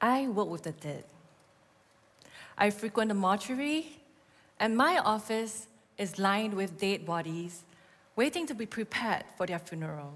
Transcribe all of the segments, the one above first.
I work with the dead. I frequent the mortuary, and my office is lined with dead bodies waiting to be prepared for their funeral.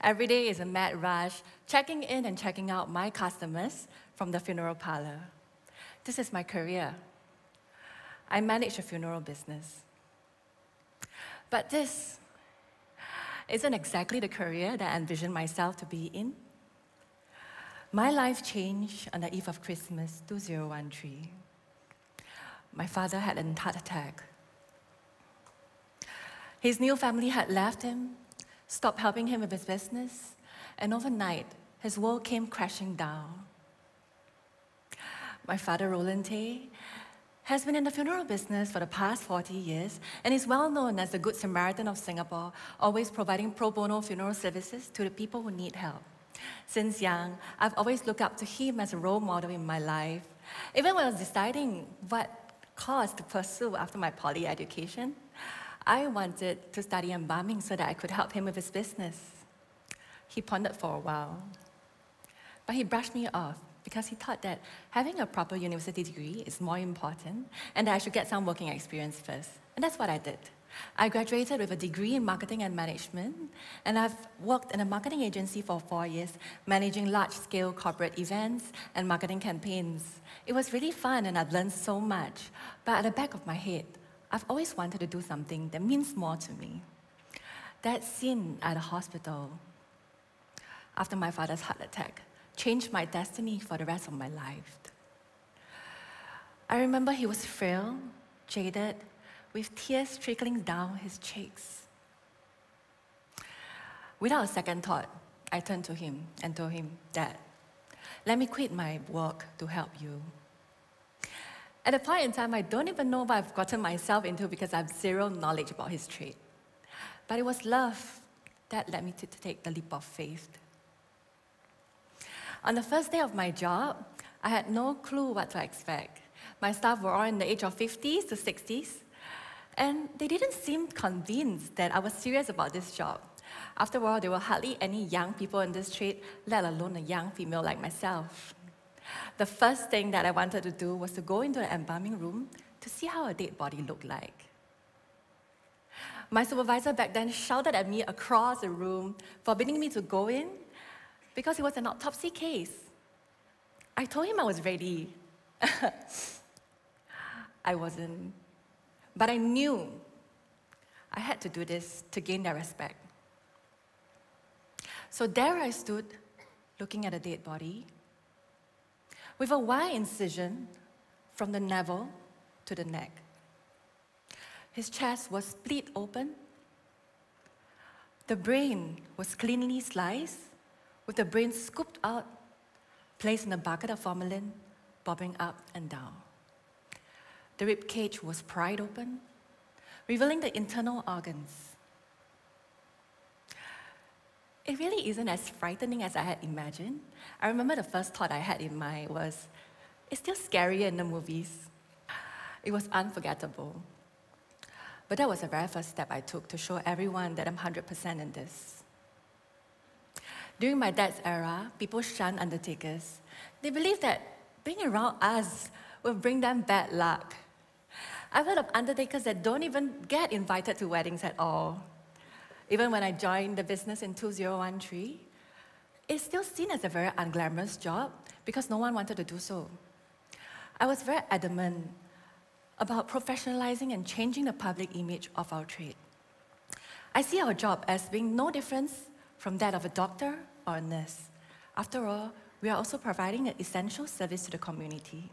Every day is a mad rush, checking in and checking out my customers from the funeral parlor. This is my career. I manage a funeral business. But this isn't exactly the career that I envisioned myself to be in. My life changed on the eve of Christmas 2013. My father had a heart attack. His new family had left him, stopped helping him with his business, and overnight, his world came crashing down. My father, Roland Tay, has been in the funeral business for the past 40 years and is well known as the Good Samaritan of Singapore, always providing pro bono funeral services to the people who need help. Since young, I've always looked up to him as a role model in my life. Even when I was deciding what course to pursue after my poly education, I wanted to study embalming so that I could help him with his business. He pondered for a while, but he brushed me off because he thought that having a proper university degree is more important and that I should get some working experience first. And that's what I did. I graduated with a degree in marketing and management, and I've worked in a marketing agency for 4 years, managing large-scale corporate events and marketing campaigns. It was really fun and I've learned so much, but at the back of my head, I've always wanted to do something that means more to me. That scene at the hospital after my father's heart attack changed my destiny for the rest of my life. I remember he was frail, jaded, with tears trickling down his cheeks. Without a second thought, I turned to him and told him, "Dad, let me quit my work to help you." At a point in time, I don't even know what I've gotten myself into because I have zero knowledge about his trade. But it was love that led me to take the leap of faith. On the first day of my job, I had no clue what to expect. My staff were all in the age of 50s to 60s, and they didn't seem convinced that I was serious about this job. After all, there were hardly any young people in this trade, let alone a young female like myself. The first thing that I wanted to do was to go into the embalming room to see how a dead body looked like. My supervisor back then shouted at me across the room, forbidding me to go in because it was an autopsy case. I told him I was ready. I wasn't. But I knew I had to do this to gain their respect. So there I stood, looking at a dead body, with a wide incision from the navel to the neck. His chest was split open. The brain was cleanly sliced, with the brain scooped out, placed in a bucket of formalin, bobbing up and down. The rib cage was pried open, revealing the internal organs. It really isn't as frightening as I had imagined. I remember the first thought I had in mind was, it's still scarier in the movies. It was unforgettable. But that was the very first step I took to show everyone that I'm 100% in this. During my dad's era, people shunned undertakers. They believed that being around us would bring them bad luck. I've heard of undertakers that don't even get invited to weddings at all. Even when I joined the business in 2013, it's still seen as a very unglamorous job because no one wanted to do so. I was very adamant about professionalizing and changing the public image of our trade. I see our job as being no different from that of a doctor or a nurse. After all, we are also providing an essential service to the community.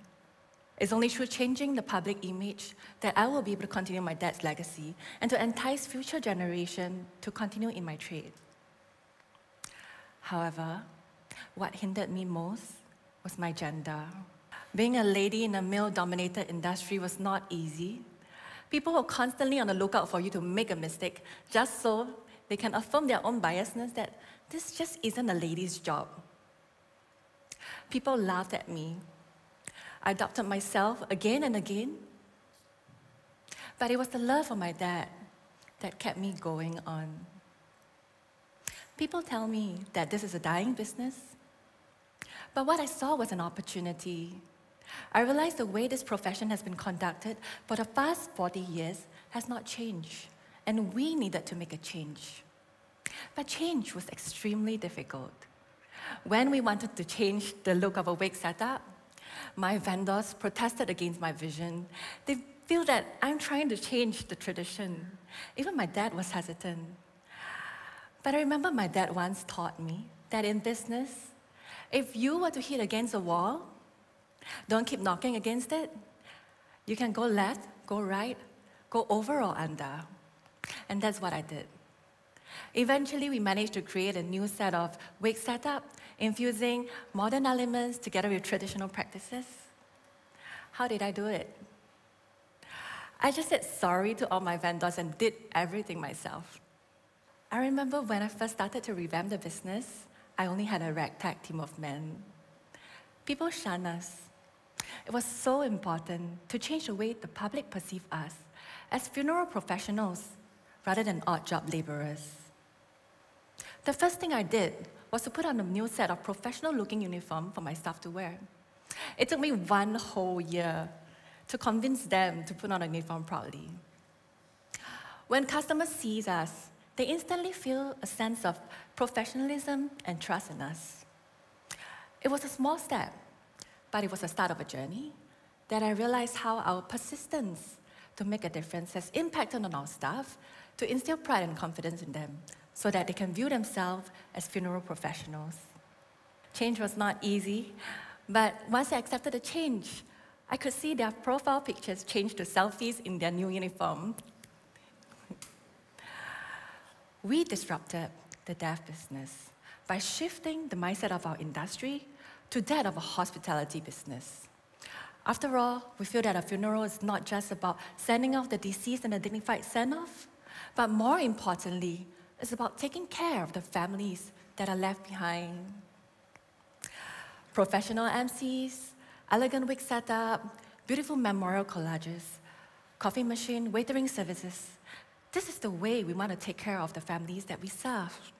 It's only through changing the public image that I will be able to continue my dad's legacy and to entice future generations to continue in my trade. However, what hindered me most was my gender. Being a lady in a male-dominated industry was not easy. People were constantly on the lookout for you to make a mistake just so they can affirm their own biasness that this just isn't a lady's job. People laughed at me. I doubted myself again and again. But it was the love of my dad that kept me going on. People tell me that this is a dying business, But what I saw was an opportunity. I realized the way this profession has been conducted for the past 40 years has not changed, and we needed to make a change. But change was extremely difficult. When we wanted to change the look of a wake setup, my vendors protested against my vision. They feel that I'm trying to change the tradition. Even my dad was hesitant. But I remember my dad once taught me that in business, if you were to hit against a wall, don't keep knocking against it. You can go left, go right, go over or under. And that's what I did. Eventually, we managed to create a new set of wake setup, infusing modern elements together with traditional practices. How did I do it? I just said sorry to all my vendors and did everything myself. I remember when I first started to revamp the business, I only had a ragtag team of men. People shun us. It was so important to change the way the public perceive us as funeral professionals rather than odd job laborers. The first thing I did was to put on a new set of professional-looking uniform for my staff to wear. It took me 1 whole year to convince them to put on a uniform proudly. When customers see us, they instantly feel a sense of professionalism and trust in us. It was a small step, but it was the start of a journey that I realized how our persistence to make a difference has impacted on our staff to instill pride and confidence in them so that they can view themselves as funeral professionals. Change was not easy, but once I accepted the change, I could see their profile pictures change to selfies in their new uniform. We disrupted the deaf business by shifting the mindset of our industry to that of a hospitality business. After all, we feel that a funeral is not just about sending off the deceased in a dignified send-off, but more importantly, it's about taking care of the families that are left behind. Professional MCs, elegant wig setup, beautiful memorial collages, coffee machine, waitering services. This is the way we want to take care of the families that we serve.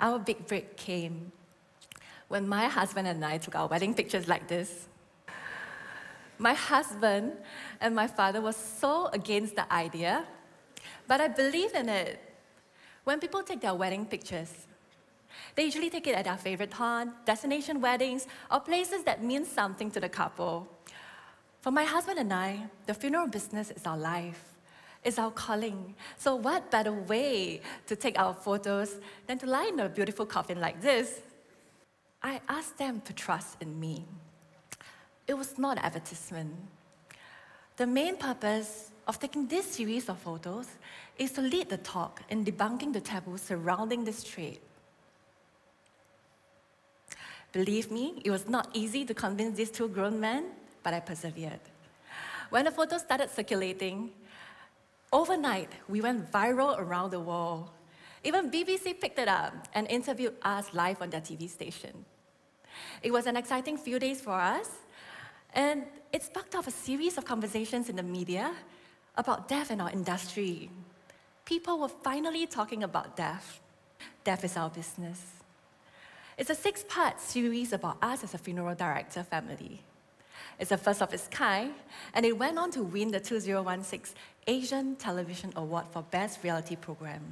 Our big break came when my husband and I took our wedding pictures like this. My husband and my father were so against the idea, but I believed in it. When people take their wedding pictures, they usually take it at their favorite haunt, destination weddings, or places that mean something to the couple. For my husband and I, the funeral business is our life. It's our calling. So what better way to take our photos than to lie in a beautiful coffin like this? I asked them to trust in me. It was not advertisement. The main purpose of taking this series of photos is to lead the talk in debunking the taboos surrounding this trade. Believe me, it was not easy to convince these 2 grown men, but I persevered. When the photos started circulating, overnight, we went viral around the world. Even BBC picked it up and interviewed us live on their TV station. It was an exciting few days for us, and it sparked off a series of conversations in the media about death in our industry. People were finally talking about death. Death is our business. It's a 6-part series about us as a funeral director family. It's the first of its kind, and it went on to win the 2016 Asian Television Award for Best Reality Program.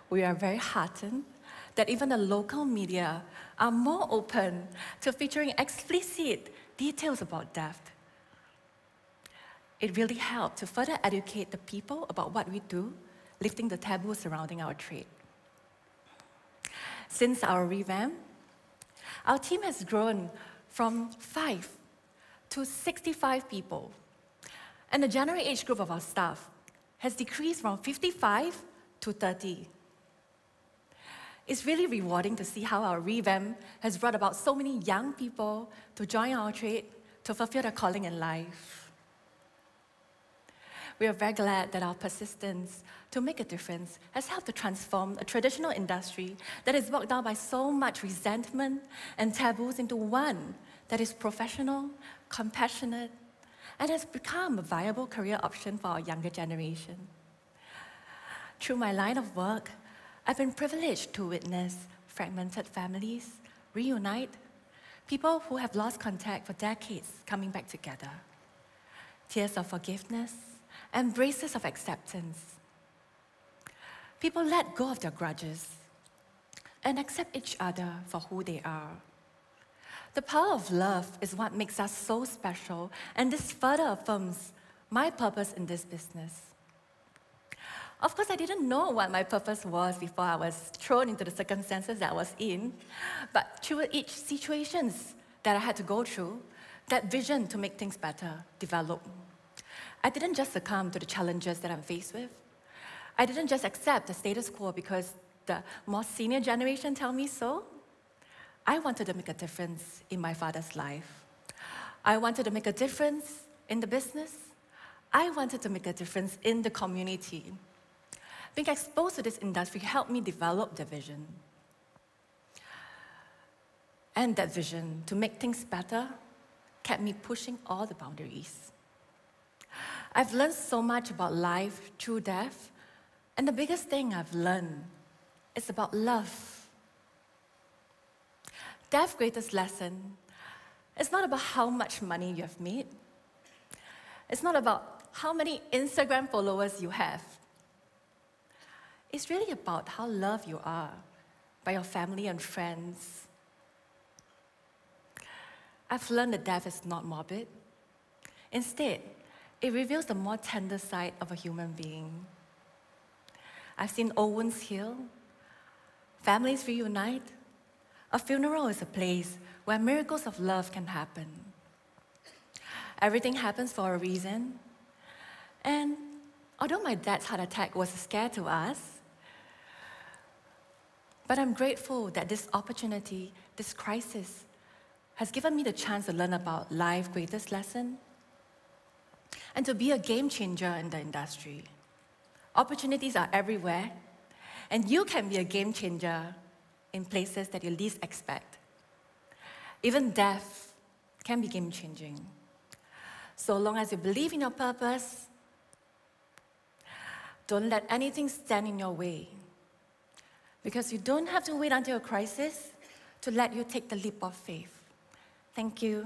We are very heartened that even the local media are more open to featuring explicit details about death. It really helped to further educate the people about what we do, lifting the taboo surrounding our trade. Since our revamp, our team has grown from 5 to 65 people, and the general age group of our staff has decreased from 55 to 30. It's really rewarding to see how our revamp has brought about so many young people to join our trade to fulfill their calling in life. We are very glad that our persistence to make a difference has helped to transform a traditional industry that is bogged down by so much resentment and taboos into one that is professional, compassionate, and has become a viable career option for our younger generation. Through my line of work, I've been privileged to witness fragmented families reunite, people who have lost contact for decades coming back together, tears of forgiveness, embraces of acceptance. People let go of their grudges and accept each other for who they are. The power of love is what makes us so special, and this further affirms my purpose in this business. Of course, I didn't know what my purpose was before I was thrown into the circumstances that I was in, but through each situations that I had to go through, that vision to make things better developed. I didn't just succumb to the challenges that I'm faced with. I didn't just accept the status quo because the more senior generation tell me so. I wanted to make a difference in my father's life. I wanted to make a difference in the business. I wanted to make a difference in the community. Being exposed to this industry helped me develop the vision. And that vision to make things better kept me pushing all the boundaries. I've learned so much about life through death, and the biggest thing I've learned is about love. Death's greatest lesson is not about how much money you have made. It's not about how many Instagram followers you have. It's really about how loved you are by your family and friends. I've learned that death is not morbid. Instead, it reveals the more tender side of a human being. I've seen old wounds heal, families reunite. A funeral is a place where miracles of love can happen. Everything happens for a reason. And although my dad's heart attack was a scare to us, but I'm grateful that this opportunity, this crisis, has given me the chance to learn about life's greatest lesson and to be a game changer in the industry. Opportunities are everywhere, and you can be a game changer in places that you least expect. Even death can be game-changing. So long as you believe in your purpose, don't let anything stand in your way, because you don't have to wait until a crisis to let you take the leap of faith. Thank you.